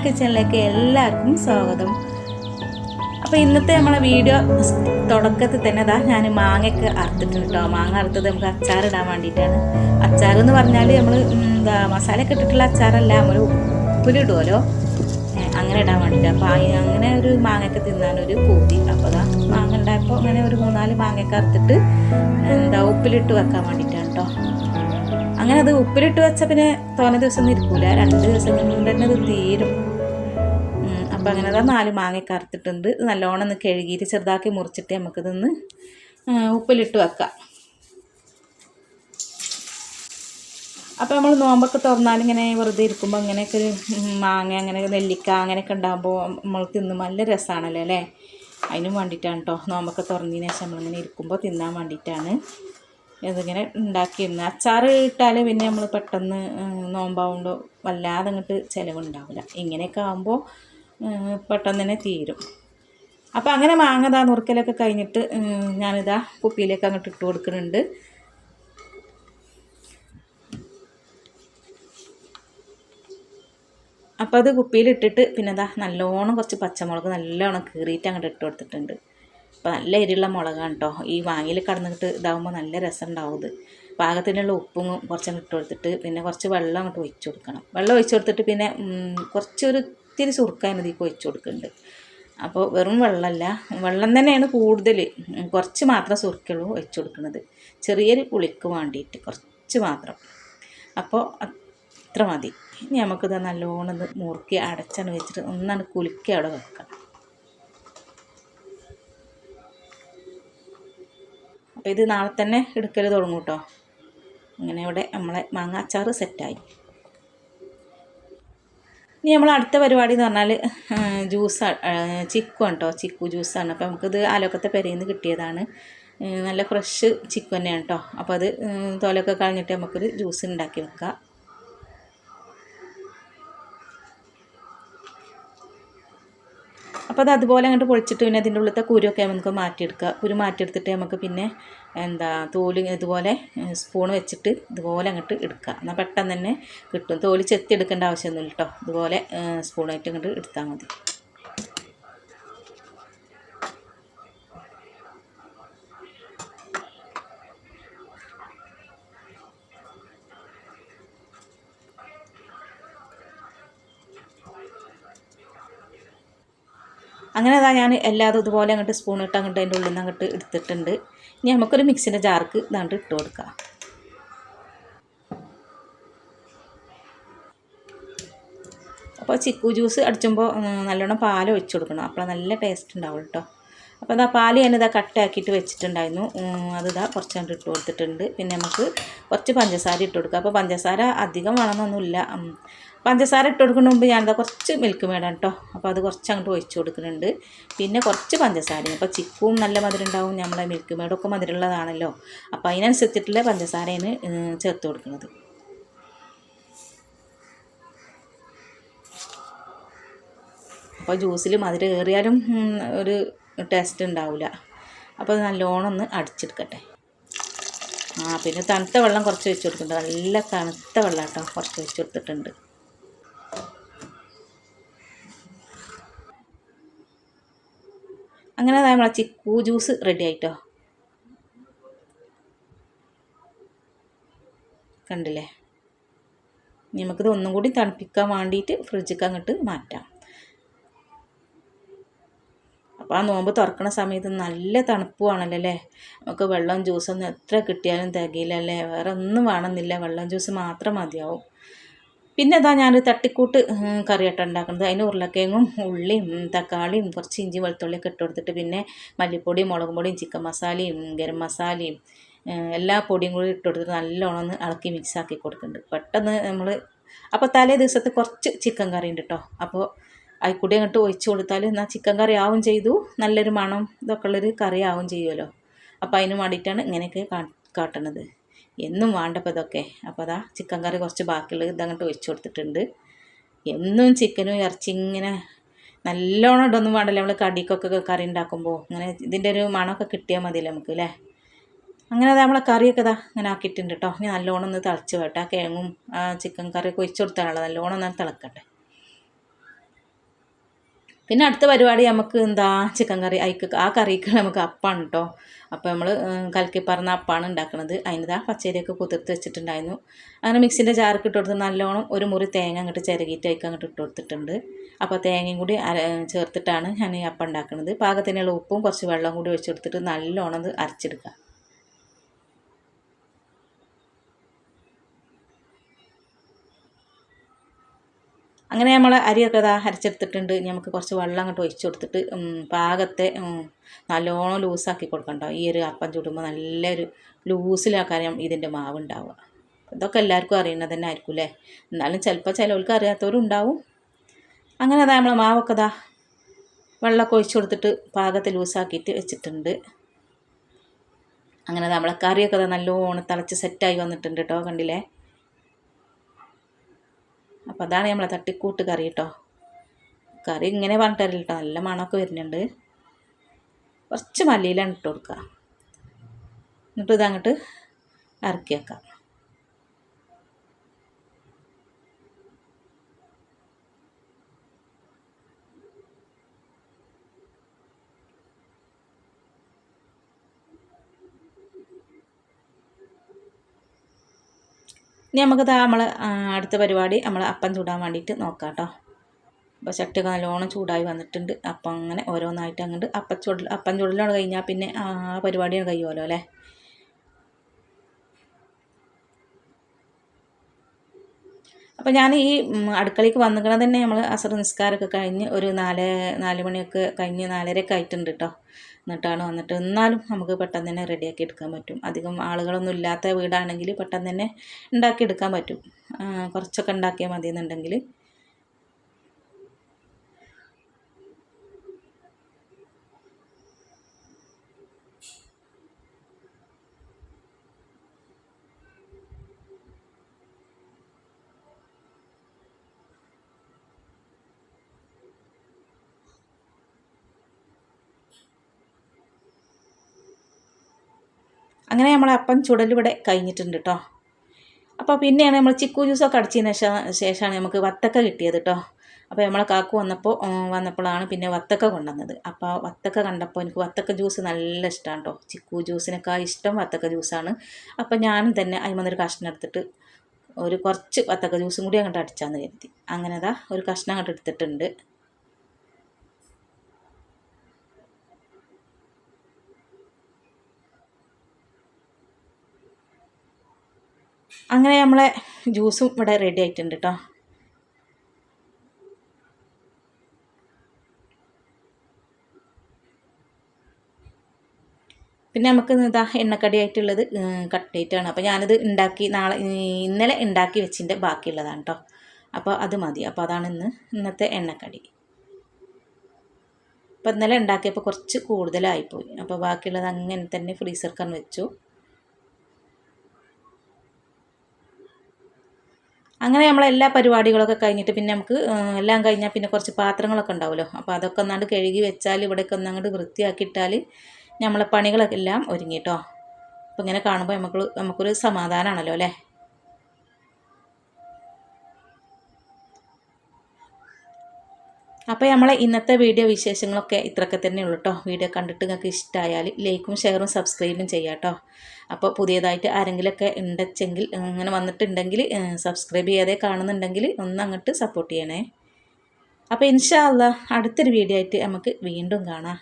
കിച്ചണിലേക്ക് എല്ലാവർക്കും സ്വാഗതം. അപ്പോൾ ഇന്നത്തെ നമ്മളെ വീഡിയോ തുടക്കത്തിൽ തന്നെ ഞാൻ മാങ്ങയൊക്കെ അറുത്തിട്ടുണ്ട് കേട്ടോ. മാങ്ങ അറുത്തത് നമുക്ക് അച്ചാറിടാൻ വേണ്ടിയിട്ടാണ്. അച്ചാറെന്ന് പറഞ്ഞാൽ നമ്മൾ മസാലയൊക്കെ ഇട്ടിട്ടുള്ള അച്ചാറല്ല, നമ്മൾ ഉപ്പിലിടുമല്ലോ, അങ്ങനെ ഇടാൻ വേണ്ടിയിട്ട്. അപ്പോൾ അങ്ങനെ ഒരു മാങ്ങയൊക്കെ തിന്നാനൊരു പൂതി. അപ്പോൾ മാങ്ങ ഉണ്ടായപ്പോൾ അങ്ങനെ ഒരു 3-4 മാങ്ങയൊക്കെ അറുത്തിട്ട് ഉപ്പിലിട്ട് വെക്കാൻ വേണ്ടിയിട്ടാണ് കേട്ടോ. അങ്ങനെ അത് ഉപ്പിലിട്ട് വെച്ചാൽ പിന്നെ തോനെ ദിവസം ഒന്നും ഇരിക്കൂല, 2 ദിവസം കൊണ്ട് തന്നെ അത് തീരും. അപ്പോൾ അങ്ങനെ 4 മാങ്ങയൊക്കെ അറുത്തിട്ടുണ്ട്. നല്ലോണം ഒന്ന് കഴുകിയിട്ട് ചെറുതാക്കി മുറിച്ചിട്ട് നമുക്കിതൊന്ന് ഉപ്പിലിട്ട് വെക്കാം. അപ്പോൾ നമ്മൾ നോമ്പൊക്കെ തുറന്നാലിങ്ങനെ വെറുതെ ഇരിക്കുമ്പോൾ അങ്ങനെയൊക്കെ മാങ്ങ, അങ്ങനെ നെല്ലിക്ക അങ്ങനെയൊക്കെ ഉണ്ടാകുമ്പോൾ നമ്മൾ തിന്നും നല്ല രസമാണല്ലോ അല്ലേ. അതിനും വേണ്ടിയിട്ടാണ് കേട്ടോ, നോമ്പൊക്കെ തുറന്നതിന് ശേഷം നമ്മളിങ്ങനെ ഇരിക്കുമ്പോൾ തിന്നാൻ വേണ്ടിയിട്ടാണ് ഇതിങ്ങനെ ഉണ്ടാക്കിയിരുന്നു. അച്ചാർ ഇട്ടാൽ പിന്നെ നമ്മൾ പെട്ടെന്ന് നോമ്പാവുമ്പോൾ വല്ലാതെ അങ്ങോട്ട് ചിലവുണ്ടാവില്ല. ഇങ്ങനെയൊക്കെ ആകുമ്പോൾ പെട്ടെന്ന് തന്നെ തീരും. അപ്പോൾ അങ്ങനെ മാങ്ങ നുറുക്കലൊക്കെ കഴിഞ്ഞിട്ട് ഞാനിതാ കുപ്പിയിലേക്ക് അങ്ങോട്ട് ഇട്ട് കൊടുക്കുന്നുണ്ട്. അപ്പോൾ അത് കുപ്പിയിലിട്ടിട്ട് പിന്നെ നല്ലോണം കുറച്ച് പച്ചമുളക് നല്ലോണം കീറിയിട്ട് അങ്ങോട്ട് ഇട്ട് കൊടുത്തിട്ടുണ്ട്. അപ്പോൾ നല്ല എരിയുള്ള മുളകാണ് കേട്ടോ. ഈ മാങ്ങയിൽ കടന്നിട്ട് ഇതാകുമ്പോൾ നല്ല രസം ഉണ്ടാവും. ഇത് പാകത്തിനുള്ള ഉപ്പും കുറച്ചങ്ങ് ഇട്ട് കൊടുത്തിട്ട് പിന്നെ കുറച്ച് വെള്ളം അങ്ങോട്ട് ഒഴിച്ച് കൊടുക്കണം. വെള്ളം ഒഴിച്ച് കൊടുത്തിട്ട് പിന്നെ ഇത്തിരി സുറുക്ക ഇതിലേക്ക് ഒഴിച്ച് കൊടുക്കുന്നുണ്ട്. അപ്പോൾ വെറും വെള്ളമല്ല, വെള്ളം തന്നെയാണ് കൂടുതൽ, കുറച്ച് മാത്രം സുറുക്കുള്ളൂ ഒഴിച്ച് കൊടുക്കുന്നത്. ചെറിയൊരു പുളിക്ക് വേണ്ടിയിട്ട് കുറച്ച് മാത്രം. അപ്പോൾ അത്ര മതി. ഇനി നമുക്കിത് നല്ലോണം മുറുക്കി അടച്ചാണ് വെച്ചിട്ട് ഒന്നാണ് കുലുക്കി അവിടെ വെക്കണം. അപ്പോൾ ഇത് നാളെ തന്നെ എടുക്കൽ തുടങ്ങും കേട്ടോ. അങ്ങനെ ഇവിടെ നമ്മളെ മാങ്ങ അച്ചാർ സെറ്റായി. ഇനി നമ്മൾ അടുത്ത പരിപാടി എന്ന് പറഞ്ഞാൽ ജ്യൂസ്, ചിക്കു ആണ് കേട്ടോ. ചിക്കു ജ്യൂസാണ്. അപ്പോൾ നമുക്കിത് അയൽവക്കത്തെ പെരയിൽ നിന്ന് കിട്ടിയതാണ്. നല്ല ഫ്രഷ് ചിക്കു തന്നെയാണ് കേട്ടോ. അപ്പോൾ അത് തോലൊക്കെ കളഞ്ഞിട്ട് നമുക്കൊരു ജ്യൂസ് ഉണ്ടാക്കി വെക്കാം. അപ്പോൾ അതുപോലെ അങ്ങോട്ട് പൊളിച്ചിട്ട് പിന്നെ അതിൻ്റെ ഉള്ളിലത്തെ കുരുവൊക്കെ നമുക്ക് മാറ്റിയെടുക്കുക. കുരു മാറ്റിയെടുത്തിട്ട് നമുക്ക് പിന്നെ തോല് ഇതുപോലെ സ്പൂൺ വെച്ചിട്ട് ഇതുപോലെ അങ്ങോട്ട് എടുക്കുക. എന്നാൽ പെട്ടെന്ന് തന്നെ കിട്ടും. തോല് ചെത്തി എടുക്കേണ്ട ആവശ്യമൊന്നുമില്ല കേട്ടോ. ഇതുപോലെ സ്പൂണായിട്ട് അങ്ങോട്ട് എടുത്താൽ മതി. അങ്ങനെ ഞാൻ എല്ലാതും ഇതുപോലെ അങ്ങോട്ട് സ്പൂണിട്ട് അങ്ങോട്ട് അതിൻ്റെ ഉള്ളിൽ നിന്ന് അങ്ങോട്ട് എടുത്തിട്ടുണ്ട്. ഇനി നമുക്കൊരു മിക്സിൻ്റെ ജാർക്ക് ഇതാണ്ട് ഇട്ട് കൊടുക്കാം. അപ്പോൾ ചിക്കു ജ്യൂസ് അടിച്ചുമ്പോൾ നല്ലോണം പാൽ ഒഴിച്ച് കൊടുക്കണം. അപ്പോൾ നല്ല ടേസ്റ്റ് ഉണ്ടാവും കേട്ടോ. അപ്പോൾ പാൽ ഞാനിതാ കട്ടാക്കിയിട്ട് വെച്ചിട്ടുണ്ടായിരുന്നു. അത് കുറച്ചങ്ങോട്ട് ഇട്ട് കൊടുത്തിട്ടുണ്ട്. പിന്നെ നമുക്ക് കുറച്ച് പഞ്ചസാര ഇട്ട് കൊടുക്കുക. അപ്പോൾ പഞ്ചസാര അധികം വേണമെന്നൊന്നുമില്ല. പഞ്ചസാര ഇട്ട് കൊടുക്കുന്ന മുമ്പ് ഞാനിതാ കുറച്ച് മിൽക്ക് മേഡാണ് കേട്ടോ. അപ്പോൾ അത് കുറച്ച് അങ്ങോട്ട് ഒഴിച്ച് കൊടുക്കുന്നുണ്ട്. പിന്നെ കുറച്ച് പഞ്ചസാരയും. അപ്പോൾ ചിക്കുവും നല്ല മധുരം ഉണ്ടാവും, നമ്മളെ മിൽക്ക് മേഡൊക്കെ മധുരമുള്ളതാണല്ലോ. അപ്പോൾ അതിനനുസരിച്ചിട്ടുള്ള പഞ്ചസാരയാണ് ചേർത്ത് കൊടുക്കുന്നത്. അപ്പോൾ ജ്യൂസിൽ മധുരം ഏറിയാലും ഒരു ടേസ്റ്റ് ഉണ്ടാവില്ല. അപ്പോൾ അത് നല്ലോണം ഒന്ന് അടിച്ചെടുക്കട്ടെ. പിന്നെ തണുത്ത വെള്ളം കുറച്ച് വെച്ച് കൊടുക്കുന്നുണ്ട്. നല്ല തണുത്ത വെള്ളം കേട്ടോ കുറച്ച് വെച്ച് കൊടുത്തിട്ടുണ്ട്. അങ്ങനെ നമ്മളെ ചിക്കു ജ്യൂസ് റെഡി ആയിട്ടോ. കണ്ടില്ലേ. നമുക്കിത് ഒന്നും കൂടി തണുപ്പിക്കാൻ വേണ്ടിയിട്ട് ഫ്രിഡ്ജിലേക്ക് അങ്ങോട്ട് മാറ്റാം. അപ്പോൾ ആ നോമ്പ് തുറക്കണ സമയത്ത് നല്ല തണുപ്പുമാണല്ലോ അല്ലേ. നമുക്ക് വെള്ളം ജ്യൂസൊന്നും എത്ര കിട്ടിയാലും തികയില്ല അല്ലേ. വേറെ ഒന്നും വേണമെന്നില്ല, വെള്ളം ജ്യൂസ് മാത്രം മതിയാവും. പിന്നെ ഞാൻ തട്ടിക്കൂട്ട് കറിയായിട്ട് ഉണ്ടാക്കുന്നത്. അതിന് ഉരുളക്കിഴങ്ങും ഉള്ളിയും തക്കാളിയും കുറച്ച് ഇഞ്ചി വെളുത്തുള്ളിയൊക്കെ ഇട്ട് കൊടുത്തിട്ട് പിന്നെ മല്ലിപ്പൊടിയും മുളകും പൊടിയും ചിക്കൻ മസാലയും ഗരം മസാലയും എല്ലാ പൊടിയും കൂടി ഇട്ട് കൊടുത്തിട്ട് നല്ലോണം ഒന്ന് ഇളക്കി മിക്സാക്കി കൊടുക്കുന്നുണ്ട്. പെട്ടെന്ന് നമ്മൾ അപ്പോൾ തലേ ദിവസത്തെ കുറച്ച് ചിക്കൻ കറി ഉണ്ട് കേട്ടോ. അപ്പോൾ അതിൽക്കൂടി അങ്ങോട്ട് ഒഴിച്ച് കൊടുത്താൽ എന്നാൽ ചിക്കൻ കറി ആവും ചെയ്തു, നല്ലൊരു മണം ഇതൊക്കെ ഉള്ളൊരു കറി ആവും ചെയ്യുമല്ലോ. അപ്പോൾ അതിന് വേണ്ടിയിട്ടാണ് ഇങ്ങനെയൊക്കെ കാട്ടണത്. എന്നും വേണ്ടപ്പോൾ ഇതൊക്കെ. അപ്പോൾ ചിക്കൻ കറി കുറച്ച് ബാക്കിയുള്ളത് ഇതങ്ങോട്ട് ഒഴിച്ച് കൊടുത്തിട്ടുണ്ട്. എന്നും ചിക്കനും ഇറച്ചി ഇങ്ങനെ നല്ലോണം ഇടൊന്നും വേണ്ടല്ലോ. നമ്മൾ കടിക്കൊക്കെ കറി ഉണ്ടാക്കുമ്പോൾ ഇങ്ങനെ ഇതിൻ്റെ ഒരു മണമൊക്കെ കിട്ടിയാൽ മതിയല്ലോ നമുക്ക് അല്ലേ. അങ്ങനെ നമ്മളെ കറിയൊക്കെ ഇങ്ങനെ ആക്കിയിട്ടുണ്ട് കേട്ടോ. ഇനി നല്ലോണം ഒന്ന് തിളച്ച് വേട്ടെ. ആ കിഴങ്ങും ചിക്കൻ കറിയൊക്കെ ഒഴിച്ച് കൊടുത്താണല്ലോ, നല്ലോണം ഒന്ന് തിളക്കട്ടെ. പിന്നെ അടുത്ത പരിപാടി നമുക്ക് എന്താ ചിക്കൻ കറി ആ കറിക്ക് നമുക്ക് അപ്പമാണ് കേട്ടോ. അപ്പോൾ നമ്മൾ കലക്കി പറഞ്ഞ അപ്പമാണ് ഉണ്ടാക്കുന്നത്. അതിനിതാ പച്ചരിയൊക്കെ കുതിർത്ത് വെച്ചിട്ടുണ്ടായിരുന്നു. അങ്ങനെ മിക്സിൻ്റെ ജാർക്ക് ഇട്ട് കൊടുത്ത് നല്ലോണം ഒരു മുറി തേങ്ങ അങ്ങോട്ട് ചിരകിയിട്ട് അതിലേക്ക് അങ്ങോട്ട് ഇട്ട് കൊടുത്തിട്ടുണ്ട്. അപ്പോൾ തേങ്ങയും കൂടി ചേർത്തിട്ടാണ് ഞാൻ ഈ അപ്പം ഉണ്ടാക്കുന്നത്. പാകത്തിനുള്ള ഉപ്പും കുറച്ച് വെള്ളം കൂടി ഒഴിച്ച് കൊടുത്തിട്ട് നല്ലോണം അത് അരച്ചെടുക്കുക. അങ്ങനെ നമ്മൾ അരിയൊക്കെ അരച്ചെടുത്തിട്ടുണ്ട്. നമുക്ക് കുറച്ച് വെള്ളം അങ്ങോട്ട് ഒഴിച്ച് കൊടുത്തിട്ട് പാകത്തെ നല്ലോണം ലൂസാക്കി കൊടുക്കണ്ടോ. ഈ ഒരു അപ്പം ചുടുമ്പോൾ നല്ലൊരു ലൂസിലാക്കാനും ഇതിൻ്റെ മാവ് ഉണ്ടാവുക. ഇതൊക്കെ എല്ലാവർക്കും അറിയുന്നത് തന്നെ ആയിരിക്കും അല്ലേ. എന്നാലും ചിലപ്പോൾ ചിലവർക്ക് അറിയാത്തവരും ഉണ്ടാവും. അങ്ങനെ നമ്മളെ മാവൊക്കെ വെള്ളമൊക്കെ ഒഴിച്ച് കൊടുത്തിട്ട് പാകത്തെ ലൂസാക്കിയിട്ട് വെച്ചിട്ടുണ്ട്. അങ്ങനെ നമ്മളെ കറിയൊക്കെ നല്ലോണം തിളച്ച് സെറ്റായി വന്നിട്ടുണ്ട് കേട്ടോ. കണ്ടില്ലേ. അപ്പോൾ അതാണ് നമ്മളെ തട്ടിക്കൂട്ട് കറി കേട്ടോ. കറി ഇങ്ങനെ പറഞ്ഞിട്ടല്ല കേട്ടോ, നല്ല മണമൊക്കെ വരുന്നുണ്ട്. കുറച്ച് മല്ലിയിലാണ് ഇട്ട് കൊടുക്കുക. എന്നിട്ട് ഇതങ്ങോട്ട് ഇറക്കി വെക്കാം. ഇനി നമുക്ക് നമ്മൾ അടുത്ത പരിപാടി നമ്മൾ അപ്പം ചൂടാൻ വേണ്ടിയിട്ട് നോക്കാം കേട്ടോ. അപ്പോൾ ചട്ടിയൊക്കെ നല്ലോണം ചൂടായി വന്നിട്ടുണ്ട്. അപ്പം അങ്ങനെ ഓരോന്നായിട്ട് അങ്ങോട്ട് അപ്പം ചൂടലാണ് കഴിഞ്ഞാൽ പിന്നെ ആ പരിപാടിയാണ് കഴിയുമല്ലോ അല്ലേ. അപ്പോൾ ഞാൻ ഈ അടുക്കളയ്ക്ക് വന്നിക്കണത് തന്നെ നമ്മൾ അസർ നിസ്കാരമൊക്കെ കഴിഞ്ഞ് ഒരു 4 മണിയൊക്കെ കഴിഞ്ഞ് 4:30 ആയിട്ടുണ്ട് കേട്ടോ. എന്നിട്ടാണ് വന്നിട്ട്. എന്നാലും നമുക്ക് പെട്ടെന്ന് തന്നെ റെഡിയാക്കി എടുക്കാൻ പറ്റും. അധികം ആളുകളൊന്നും ഇല്ലാത്ത വീടാണെങ്കിൽ പെട്ടെന്ന് തന്നെ ഉണ്ടാക്കിയെടുക്കാൻ പറ്റും. കുറച്ചൊക്കെ ഉണ്ടാക്കിയാൽ മതി എന്നുണ്ടെങ്കിൽ. അങ്ങനെ നമ്മൾ അപ്പം ചുടലിവിടെ കഴിഞ്ഞിട്ടുണ്ട് കേട്ടോ. അപ്പോൾ പിന്നെയാണ് നമ്മൾ ചിക്കു ജ്യൂസൊക്കെ അടിച്ചതിന് ശേഷമാണ് നമുക്ക് വത്തക്ക കിട്ടിയത് കേട്ടോ. അപ്പോൾ നമ്മളെ കാക്കു വന്നപ്പോഴാണ് പിന്നെ വത്തക്ക കൊണ്ടുവന്നത്. അപ്പോൾ വത്തക്ക കണ്ടപ്പോൾ എനിക്ക് വത്തക്ക ജ്യൂസ് നല്ല ഇഷ്ടമാണ് കേട്ടോ. ചിക്കു ജ്യൂസിനേക്കാൾ ഇഷ്ടം വത്തക്ക ജ്യൂസാണ്. അപ്പോൾ ഞാനും തന്നെ അതിമന്നൊരു കഷ്ണം എടുത്തിട്ട് കുറച്ച് വത്തക്ക ജ്യൂസും കൂടി അങ്ങോട്ട് അടിച്ചാന്ന് കരുതി. അങ്ങനെ ഒരു കഷ്ണം അങ്ങോട്ട് എടുത്തിട്ടുണ്ട്. അങ്ങനെ നമ്മളെ ജ്യൂസും ഇവിടെ റെഡി ആയിട്ടുണ്ട് കേട്ടോ. പിന്നെ നമുക്ക് എണ്ണക്കടിയായിട്ടുള്ളത് കട്ട്ലേറ്റാണ്. അപ്പോൾ ഞാനിത് ഇന്നലെ ഉണ്ടാക്കി വെച്ചിൻ്റെ ബാക്കിയുള്ളതാണ് കേട്ടോ. അപ്പോൾ അത് മതി. അപ്പോൾ അതാണ് ഇന്നത്തെ എണ്ണക്കടി. അപ്പോൾ ഇന്നലെ ഉണ്ടാക്കിയപ്പോൾ കുറച്ച് കൂടുതലായിപ്പോയി. അപ്പോൾ ബാക്കിയുള്ളത് അങ്ങനെ തന്നെ ഫ്രീസർക്കാൻ വെച്ചു. അങ്ങനെ നമ്മളെല്ലാ പരിപാടികളൊക്കെ കഴിഞ്ഞിട്ട് പിന്നെ നമുക്ക് എല്ലാം കഴിഞ്ഞാൽ പിന്നെ കുറച്ച് പാത്രങ്ങളൊക്കെ ഉണ്ടാവുമല്ലോ. അപ്പോൾ അതൊക്കെ ഒന്നാണ്ട് കഴുകി വെച്ചാൽ ഇവിടെയൊക്കെ ഒന്നങ്ങോട്ട് വൃത്തിയാക്കിയിട്ടാൽ നമ്മളെ പണികളൊക്കെ എല്ലാം ഒരുങ്ങി കേട്ടോ. അപ്പോൾ ഇങ്ങനെ കാണുമ്പോൾ നമുക്കൊരു സമാധാനമാണല്ലോ അല്ലേ. അപ്പോൾ നമ്മളെ ഇന്നത്തെ വീഡിയോ വിശേഷങ്ങളൊക്കെ ഇത്രയൊക്കെ തന്നെ ഉള്ളൂ കേട്ടോ. വീഡിയോ കണ്ടിട്ട് നിങ്ങൾക്ക് ഇഷ്ടമായാൽ ലൈക്കും ഷെയറും സബ്സ്ക്രൈബും ചെയ്യാം കേട്ടോ. അപ്പോൾ പുതിയതായിട്ട് ആരെങ്കിലുമൊക്കെ ഉണ്ടെങ്കിൽ അങ്ങനെ വന്നിട്ടുണ്ടെങ്കിൽ സബ്സ്ക്രൈബ് ചെയ്യാതെ കാണുന്നുണ്ടെങ്കിൽ ഒന്ന് അങ്ങോട്ട് സപ്പോർട്ട് ചെയ്യണേ. അപ്പോൾ ഇൻഷാ അല്ലാഹ് അടുത്തൊരു വീഡിയോ ആയിട്ട് നമുക്ക് വീണ്ടും കാണാം.